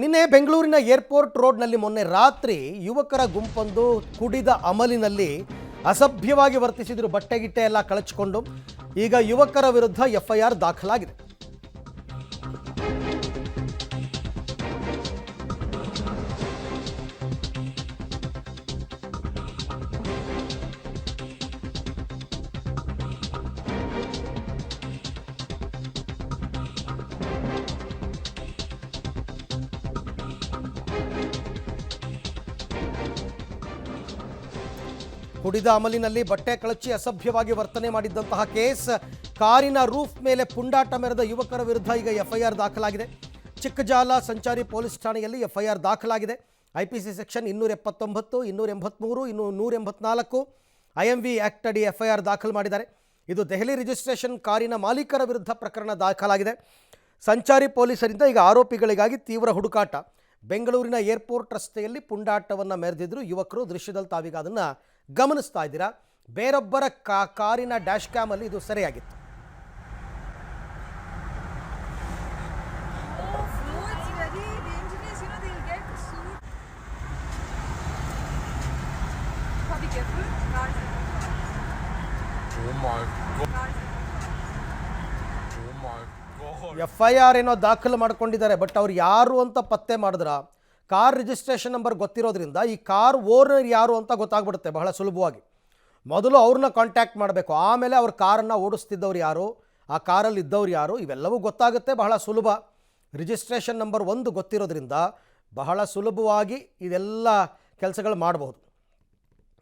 ನಿನ್ನೆ ಬೆಂಗಳೂರಿನ ಏರ್ಪೋರ್ಟ್ ರೋಡ್ನಲ್ಲಿ ಮೊನ್ನೆ ರಾತ್ರಿ ಯುವಕರ ಗುಂಪೊಂದು ಕುಡಿದ ಅಮಲಿನಲ್ಲಿ ಅಸಭ್ಯವಾಗಿ ವರ್ತಿಸಿದ್ರು. ಬಟ್ಟೆಗಿಟ್ಟೆ ಎಲ್ಲ ಕಳಚಿಕೊಂಡು ಈಗ ಯುವಕರ ವಿರುದ್ಧ ಎಫ್ಐಆರ್ ದಾಖಲಾಗಿದೆ. ಕುಡಿದ ಅಮಲಿನಲ್ಲಿ ಬಟ್ಟೆ ಕಳಚಿ ಅಸಭ್ಯವಾಗಿ ವರ್ತನೆ ಮಾಡಿದ್ದಂತಹ ಕೇಸ್, ಕಾರಿನ ರೂಫ್ ಮೇಲೆ ಪುಂಡಾಟ ಮೆರೆದ ಯುವಕರ ವಿರುದ್ಧ ಈಗ ಎಫ್ಐಆರ್ ದಾಖಲಾಗಿದೆ. ಚಿಕ್ಕಜಾಲ ಸಂಚಾರಿ ಪೊಲೀಸ್ ಠಾಣೆಯಲ್ಲಿ ಎಫ್ಐಆರ್ ದಾಖಲಾಗಿದೆ. ಐಪಿಸಿ ಸೆಕ್ಷನ್ 279, 283, 184 IMV ಆಕ್ಟ್ ಅಡಿ ಎಫ್ಐಆರ್ ದಾಖಲು ಮಾಡಿದ್ದಾರೆ. ಇದು ದೆಹಲಿ ರಿಜಿಸ್ಟ್ರೇಷನ್ ಕಾರಿನ ಮಾಲೀಕರ ವಿರುದ್ಧ ಪ್ರಕರಣ ದಾಖಲಾಗಿದೆ. ಸಂಚಾರಿ ಪೊಲೀಸರಿಂದ ಈಗ ಆರೋಪಿಗಳಿಗಾಗಿ ತೀವ್ರ ಹುಡುಕಾಟ. ಬೆಂಗಳೂರಿನ ಏರ್ಪೋರ್ಟ್ ರಸ್ತೆಯಲ್ಲಿ ಪುಂಡಾಟವನ್ನು ಮೆರೆದಿದ್ರು ಯುವಕರು. ದೃಶ್ಯದಲ್ಲಿ ತಾವೀಗ ಅದನ್ನು ಗಮನಿಸ್ತಾ ಇದ್ದೀರಾ. ಬೇರೊಬ್ಬರ ಕಾರಿನ ಡ್ಯಾಶ್ ಕ್ಯಾಮಲ್ಲಿ ಇದು ಸೆರೆಯಾಗಿತ್ತು. ಎಫ್ಐಆರ್ ಏನೋ ದಾಖಲು ಮಾಡ್ಕೊಂಡಿದ್ದಾರೆ, ಬಟ್ ಅವ್ರು ಯಾರು ಅಂತ ಪತ್ತೆ ಮಾಡಿದ್ರ ಕಾರ್ ರಿಜಿಸ್ಟ್ರೇಷನ್ ನಂಬರ್ ಗೊತ್ತಿರೋದ್ರಿಂದ ಈ ಕಾರ್ ಓನರ್ ಯಾರು ಅಂತ ಗೊತ್ತಾಗ್ಬಿಡುತ್ತೆ ಬಹಳ ಸುಲಭವಾಗಿ. ಮೊದಲು ಅವ್ರನ್ನ ಕಾಂಟ್ಯಾಕ್ಟ್ ಮಾಡಬೇಕು, ಆಮೇಲೆ ಅವ್ರ ಕಾರನ್ನು ಓಡಿಸ್ತಿದ್ದವ್ರು ಯಾರು, ಆ ಕಾರಲ್ಲಿ ಇದ್ದವ್ರು ಯಾರು, ಇವೆಲ್ಲವೂ ಗೊತ್ತಾಗುತ್ತೆ ಬಹಳ ಸುಲಭ. ರಿಜಿಸ್ಟ್ರೇಷನ್ ನಂಬರ್ 1 ಗೊತ್ತಿರೋದ್ರಿಂದ ಬಹಳ ಸುಲಭವಾಗಿ ಇದೆಲ್ಲ ಕೆಲಸಗಳು ಮಾಡಬಹುದು.